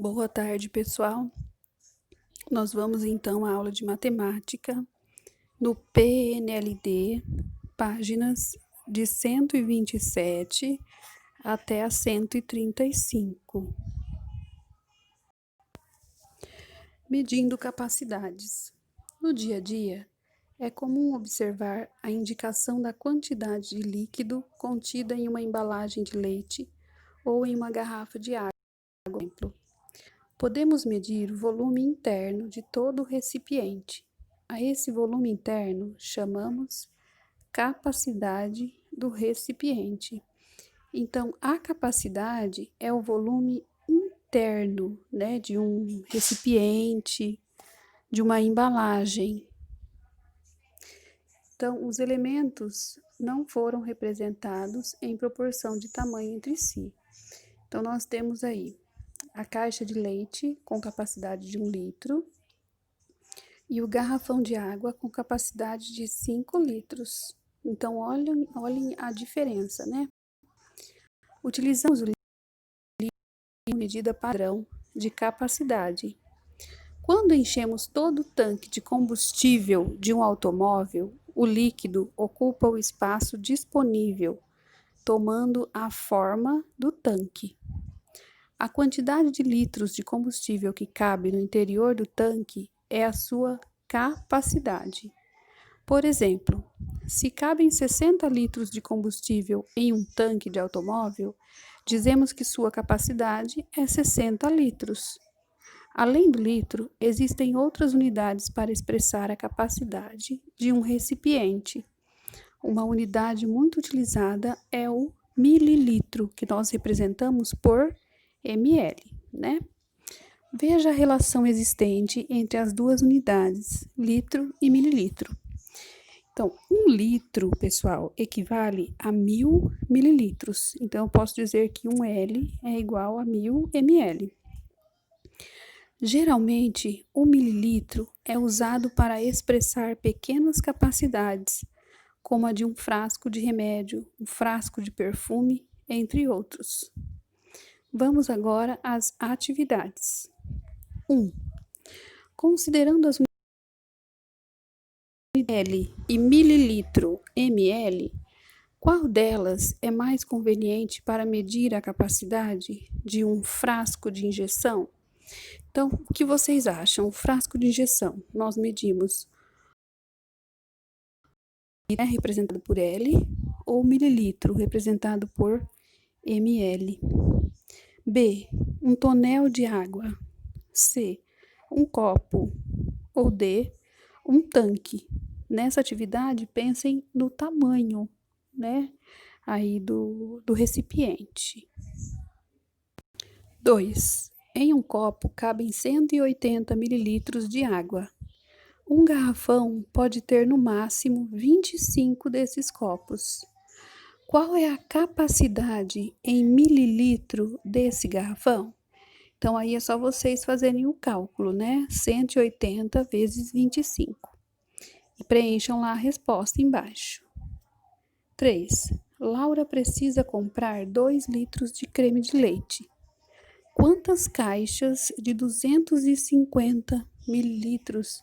Boa tarde, pessoal. Nós vamos então à aula de matemática no PNLD, páginas de 127 até a 135. Medindo capacidades. No dia a dia, é comum observar a indicação da quantidade de líquido contida em uma embalagem de leite ou em uma garrafa de água, por exemplo. Podemos medir o volume interno de todo o recipiente. A esse volume interno chamamos capacidade do recipiente. Então, a capacidade é o volume interno, né, de um recipiente, de uma embalagem. Então, os elementos não foram representados em proporção de tamanho entre si. Então, nós temos aí a caixa de leite com capacidade de 1 litro e o garrafão de água com capacidade de 5 litros. Então, olhem a diferença, né? Utilizamos o litro como medida padrão de capacidade. Quando enchemos todo o tanque de combustível de um automóvel, o líquido ocupa o espaço disponível, tomando a forma do tanque. A quantidade de litros de combustível que cabe no interior do tanque é a sua capacidade. Por exemplo, se cabem 60 litros de combustível em um tanque de automóvel, dizemos que sua capacidade é 60 litros. Além do litro, existem outras unidades para expressar a capacidade de um recipiente. Uma unidade muito utilizada é o mililitro, que nós representamos por ml, né? Veja a relação existente entre as duas unidades, litro e mililitro. Então, 1 litro, pessoal, equivale a 1000 mililitros. Então, eu posso dizer que 1 L é igual a 1000 ml. Geralmente, o mililitro é usado para expressar pequenas capacidades, como a de um frasco de remédio, um frasco de perfume, entre outros. Vamos agora às atividades. 1. Considerando as ml e mililitro ml, qual delas é mais conveniente para medir a capacidade de um frasco de injeção? Então, o que vocês acham? O frasco de injeção, nós medimos representado por L ou mililitro representado por ml. B, um tonel de água. C, um copo. Ou D, um tanque. Nessa atividade, pensem no tamanho, né, aí do recipiente. 2. Em um copo cabem 180 mililitros de água. Um garrafão pode ter no máximo 25 desses copos. Qual é a capacidade em mililitro desse garrafão? Então, aí é só vocês fazerem o cálculo, né? 180 vezes 25. E preencham lá a resposta embaixo. 3. Laura precisa comprar 2 litros de creme de leite. Quantas caixas de 250 mililitros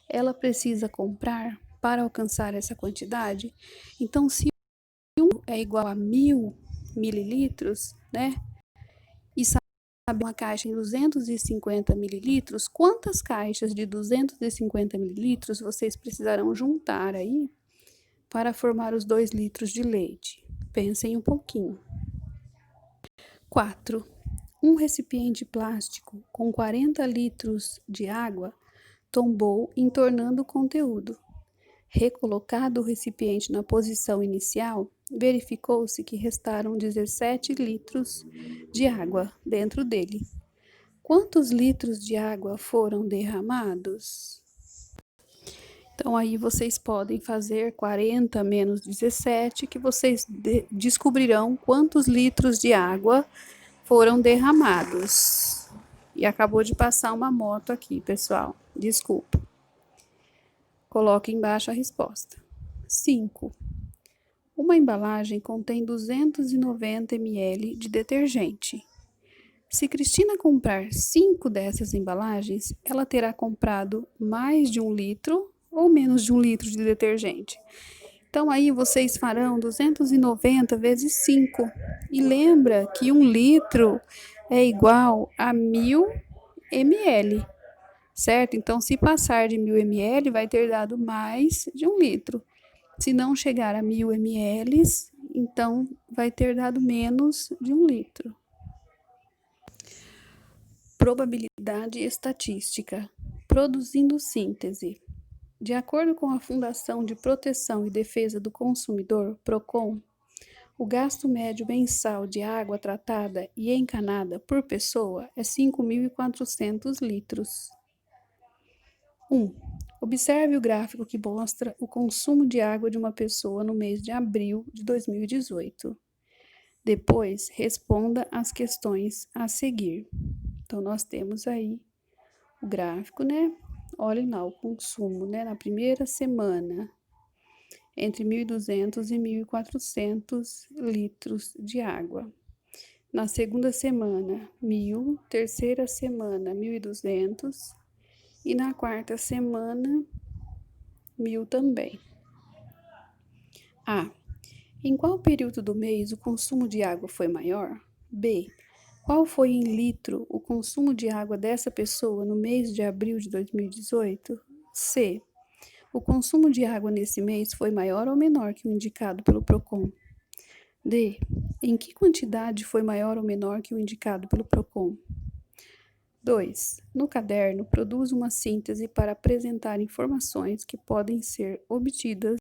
ela precisa comprar para alcançar essa quantidade? Então, se 1 é igual a 1000 mililitros, né? E sabe uma caixa em 250 mililitros, quantas caixas de 250 mililitros vocês precisarão juntar aí para formar os 2 litros de leite? Pensem um pouquinho. 4. Um recipiente plástico com 40 litros de água tombou, entornando o conteúdo. Recolocado o recipiente na posição inicial, verificou-se que restaram 17 litros de água dentro dele. Quantos litros de água foram derramados? Então, aí vocês podem fazer 40 menos 17, que vocês descobrirão quantos litros de água foram derramados. E acabou de passar uma moto aqui, pessoal. Desculpa. Coloque embaixo a resposta. 5. Uma embalagem contém 290 ml de detergente. Se Cristina comprar 5 dessas embalagens, ela terá comprado mais de 1 litro ou menos de 1 litro de detergente. Então, aí vocês farão 290 vezes 5. E lembra que 1 litro é igual a 1000 ml, certo? Então, se passar de 1000 ml, vai ter dado mais de 1 litro. Se não chegar a 1000 ml, então vai ter dado menos de 1 litro. Probabilidade estatística. Produzindo síntese. De acordo com a Fundação de Proteção e Defesa do Consumidor, PROCON, o gasto médio mensal de água tratada e encanada por pessoa é 5.400 litros. 1. Observe o gráfico que mostra o consumo de água de uma pessoa no mês de abril de 2018. Depois, responda as questões a seguir. Então, nós temos aí o gráfico, né? Olhem lá o consumo, né? Na primeira semana, entre 1.200 e 1.400 litros de água. Na segunda semana, 1.000. Terceira semana, 1.200. E na quarta semana, 1.000 também. A. Em qual período do mês o consumo de água foi maior? B. Qual foi em litro o consumo de água dessa pessoa no mês de abril de 2018? C. O consumo de água nesse mês foi maior ou menor que o indicado pelo PROCON? D. Em que quantidade foi maior ou menor que o indicado pelo PROCON? 2. No caderno, produza uma síntese para apresentar informações que podem ser obtidas.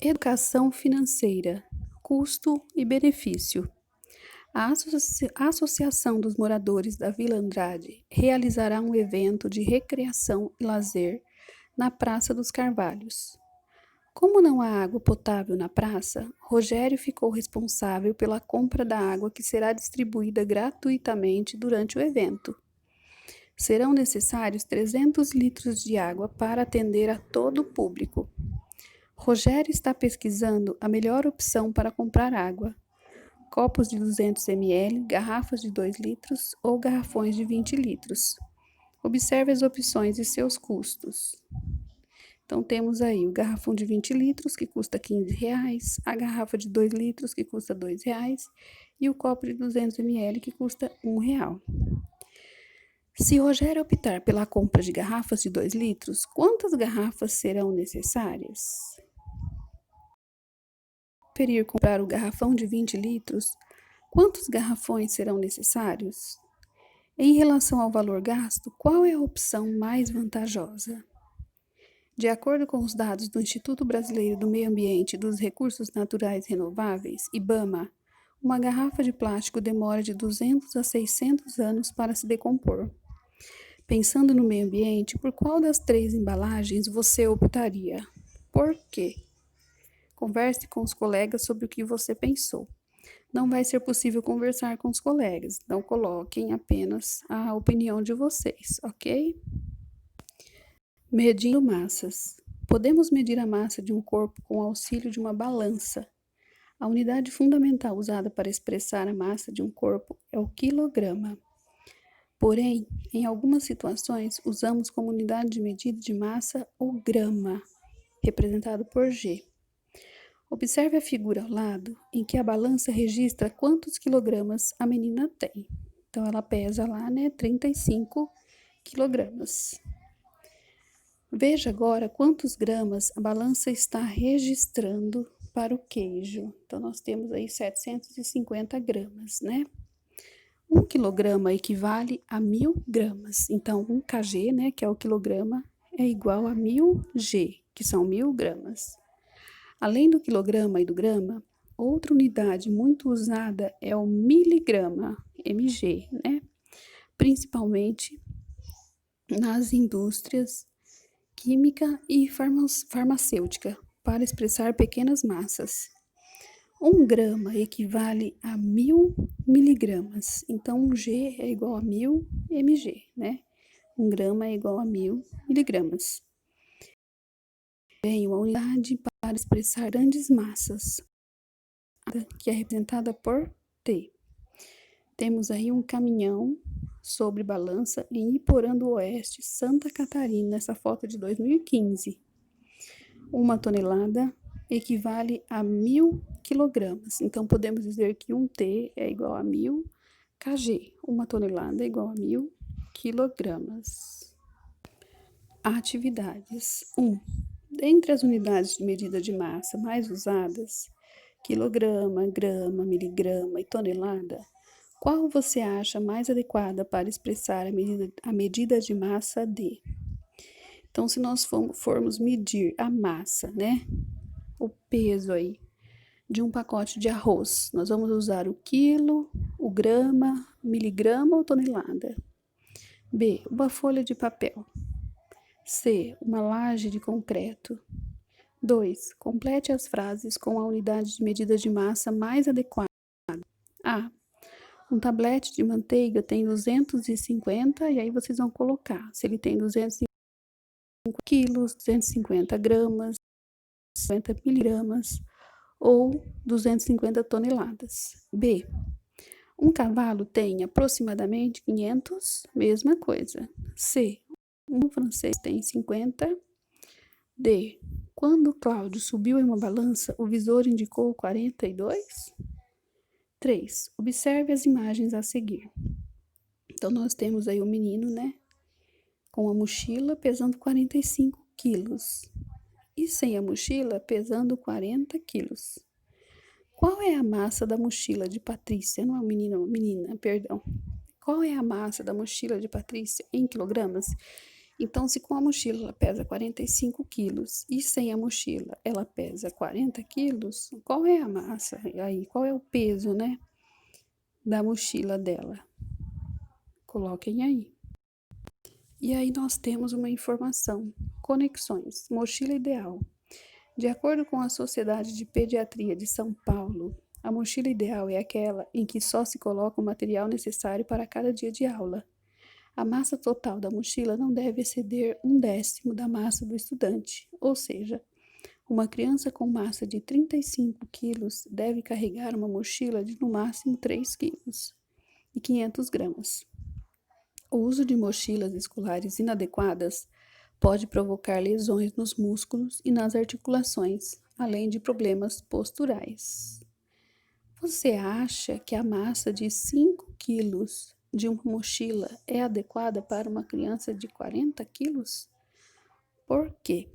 Educação financeira, custo e benefício. A Associação dos Moradores da Vila Andrade realizará um evento de recreação e lazer na Praça dos Carvalhos. Como não há água potável na praça, Rogério ficou responsável pela compra da água que será distribuída gratuitamente durante o evento. Serão necessários 300 litros de água para atender a todo o público. Rogério está pesquisando a melhor opção para comprar água: copos de 200 ml, garrafas de 2 litros ou garrafões de 20 litros. Observe as opções e seus custos. Então, temos aí o garrafão de 20 litros, que custa R$15, a garrafa de 2 litros, que custa R$2, e o copo de 200 ml, que custa R$1. Se Rogério optar pela compra de garrafas de 2 litros, quantas garrafas serão necessárias? Preferir comprar o garrafão de 20 litros, quantos garrafões serão necessários? Em relação ao valor gasto, qual é a opção mais vantajosa? De acordo com os dados do Instituto Brasileiro do Meio Ambiente e dos Recursos Naturais Renováveis, IBAMA, uma garrafa de plástico demora de 200 a 600 anos para se decompor. Pensando no meio ambiente, por qual das 3 embalagens você optaria? Por quê? Converse com os colegas sobre o que você pensou. Não vai ser possível conversar com os colegas, então coloquem apenas a opinião de vocês, ok? Medindo massas. Podemos medir a massa de um corpo com o auxílio de uma balança. A unidade fundamental usada para expressar a massa de um corpo é o quilograma. Porém, em algumas situações, usamos como unidade de medida de massa o grama, representado por G. Observe a figura ao lado, em que a balança registra quantos quilogramas a menina tem. Então, ela pesa lá, 35 quilogramas. Veja agora quantos gramas a balança está registrando para o queijo. Então, nós temos aí 750 gramas, né? 1 quilograma equivale a 1.000 gramas. Então, 1 kg, que é o quilograma, é igual a 1.000 G, que são 1.000 gramas. Além do quilograma e do grama, outra unidade muito usada é o miligrama, mg, Principalmente nas indústrias química e farmacêutica, para expressar pequenas massas. 1 grama equivale a 1.000 miligramas. Então, 1 G é igual a 1.000 mg, 1 grama é igual a 1.000 miligramas. Bem, uma unidade para expressar grandes massas. que é representada por T. Temos aí um caminhão sobre balança em Iporã do Oeste, Santa Catarina, essa foto de 2015. 1 tonelada equivale a 1.000 quilogramas. Então, podemos dizer que 1T é igual a 1.000 kg. 1 tonelada é igual a 1.000 quilogramas. Atividades. 1. Dentre as unidades de medida de massa mais usadas, quilograma, grama, miligrama e tonelada, qual você acha mais adequada para expressar a medida de massa de? Então, se nós formos medir a massa, né? O peso aí de um pacote de arroz, nós vamos usar o quilo, o grama, miligrama ou tonelada? B. Uma folha de papel. C. Uma laje de concreto. 2. Complete as frases com a unidade de medida de massa mais adequada. A. Um tablete de manteiga tem 250, e aí vocês vão colocar se ele tem 250 quilos, 250 gramas, 50 miligramas ou 250 toneladas. B. Um cavalo tem aproximadamente 500, mesma coisa. C. Um francês tem 50. D. Quando Cláudio subiu em uma balança, o visor indicou 42? 3. Observe as imagens a seguir. Então, nós temos aí o menino, né? Com a mochila pesando 45 quilos. E sem a mochila pesando 40 quilos. Qual é a massa da mochila de Patrícia? Não é um menino, é uma menina, perdão. Qual é a massa da mochila de Patrícia em quilogramas? Então, se com a mochila ela pesa 45 quilos e sem a mochila ela pesa 40 quilos, qual é a massa? Aí, qual é o peso, né, da mochila dela? Coloquem aí. E aí nós temos uma informação. Conexões. Mochila ideal. De acordo com a Sociedade de Pediatria de São Paulo, a mochila ideal é aquela em que só se coloca o material necessário para cada dia de aula. A massa total da mochila não deve exceder 1/10 da massa do estudante, ou seja, uma criança com massa de 35 quilos deve carregar uma mochila de no máximo 3 quilos e 500 gramas. O uso de mochilas escolares inadequadas pode provocar lesões nos músculos e nas articulações, além de problemas posturais. Você acha que a massa de 5 quilos de uma mochila é adequada para uma criança de 40 quilos? Por quê?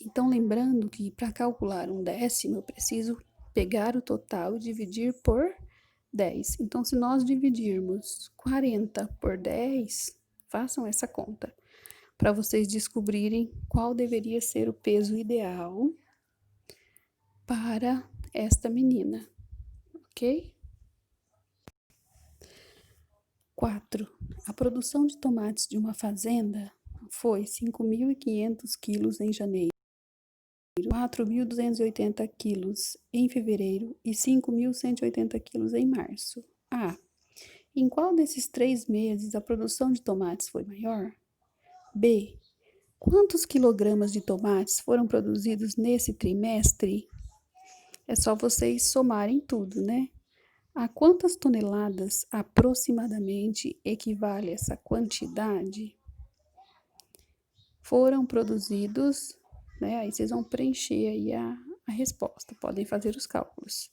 Então, lembrando que para calcular 1/10, eu preciso pegar o total e dividir por 10. Então, se nós dividirmos 40 por 10, façam essa conta, para vocês descobrirem qual deveria ser o peso ideal para esta menina, ok? 4. A produção de tomates de uma fazenda foi 5.500 quilos em janeiro, 4.280 quilos em fevereiro e 5.180 quilos em março. A. Em qual desses 3 meses a produção de tomates foi maior? B. Quantos quilogramas de tomates foram produzidos nesse trimestre? É só vocês somarem tudo, né? A quantas toneladas aproximadamente equivale essa quantidade? Foram produzidos, né? Aí vocês vão preencher aí a resposta, podem fazer os cálculos.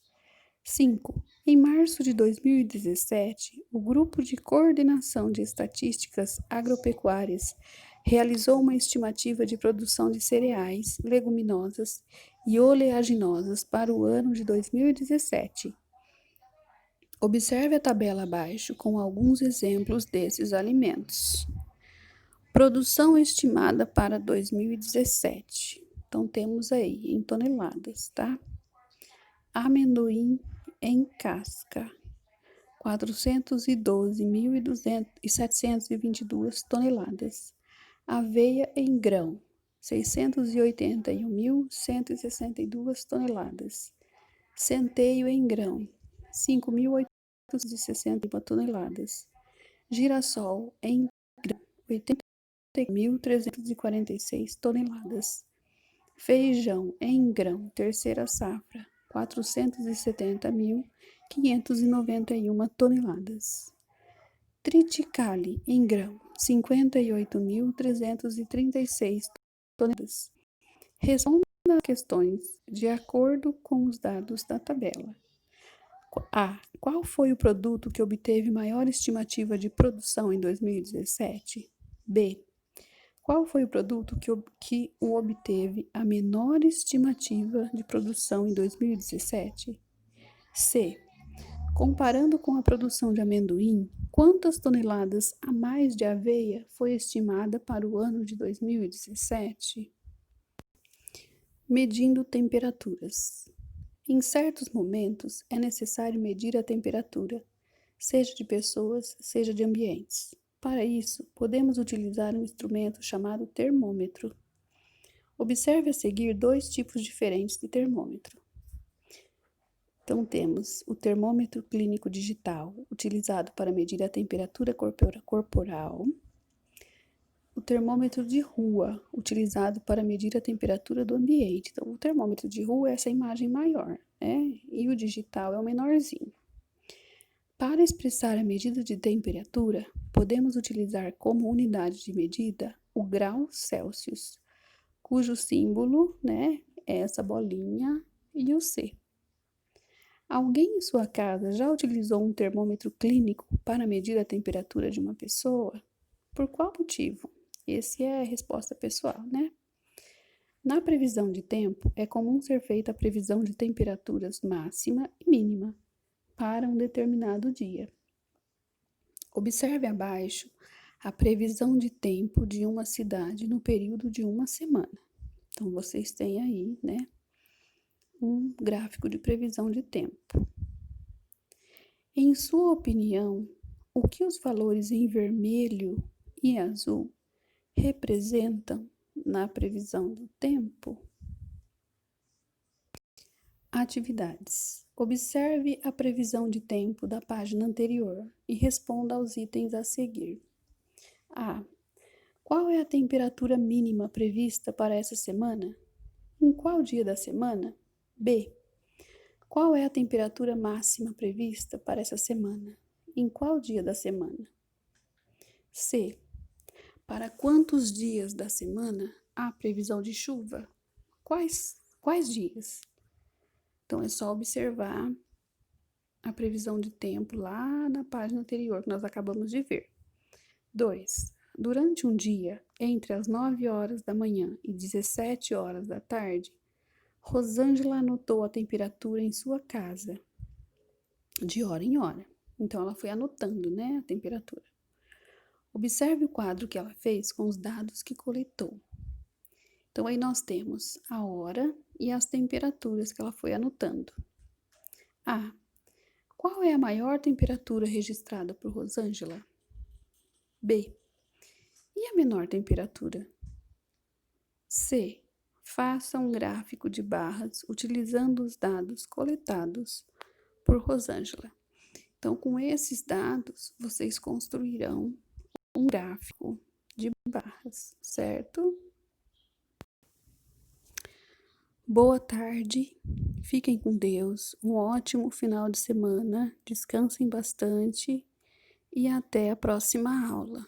5. Em março de 2017, o Grupo de Coordenação de Estatísticas Agropecuárias realizou uma estimativa de produção de cereais, leguminosas e oleaginosas para o ano de 2017. Observe a tabela abaixo com alguns exemplos desses alimentos. Produção estimada para 2017. Então, temos aí em toneladas, tá? Amendoim em casca, 412.722 toneladas. Aveia em grão, 681.162 toneladas. Centeio em grão, 5.861 toneladas. Girassol em grão, 80.346 toneladas. Feijão em grão, terceira safra, 470.591 toneladas. Triticale, em grão, 58.336 toneladas. Responda às questões de acordo com os dados da tabela. A. Qual foi o produto que obteve maior estimativa de produção em 2017? B. Qual foi o produto que o obteve a menor estimativa de produção em 2017? C. Comparando com a produção de amendoim, quantas toneladas a mais de aveia foi estimada para o ano de 2017? Medindo temperaturas. Em certos momentos, é necessário medir a temperatura, seja de pessoas, seja de ambientes. Para isso, podemos utilizar um instrumento chamado termômetro. Observe a seguir dois tipos diferentes de termômetro. Então, temos o termômetro clínico digital, utilizado para medir a temperatura corporal. O termômetro de rua, utilizado para medir a temperatura do ambiente. Então, o termômetro de rua é essa imagem maior, né? E o digital é o menorzinho. Para expressar a medida de temperatura, podemos utilizar como unidade de medida o grau Celsius, cujo símbolo, né, é essa bolinha e o C. Alguém em sua casa já utilizou um termômetro clínico para medir a temperatura de uma pessoa? Por qual motivo? Essa é a resposta pessoal, né? Na previsão de tempo, é comum ser feita a previsão de temperaturas máxima e mínima para um determinado dia. Observe abaixo a previsão de tempo de uma cidade no período de uma semana. Então, vocês têm aí, né, um gráfico de previsão de tempo. Em sua opinião, o que os valores em vermelho e azul representam na previsão do tempo? Atividades. Observe a previsão de tempo da página anterior e responda aos itens a seguir. A. Qual é a temperatura mínima prevista para essa semana? Em qual dia da semana? B. Qual é a temperatura máxima prevista para essa semana? Em qual dia da semana? C. Para quantos dias da semana há previsão de chuva? Quais dias? Então, é só observar a previsão de tempo lá na página anterior que nós acabamos de ver. 2. Durante um dia, entre as 9 horas da manhã e 17 horas da tarde, Rosângela anotou a temperatura em sua casa, de hora em hora. Então, ela foi anotando, né, a temperatura. Observe o quadro que ela fez com os dados que coletou. Então, aí nós temos a hora e as temperaturas que ela foi anotando. A. Qual é a maior temperatura registrada por Rosângela? B. E a menor temperatura? C. Faça um gráfico de barras utilizando os dados coletados por Rosângela. Então, com esses dados, vocês construirão um gráfico de barras, certo? Boa tarde, fiquem com Deus, um ótimo final de semana, descansem bastante e até a próxima aula.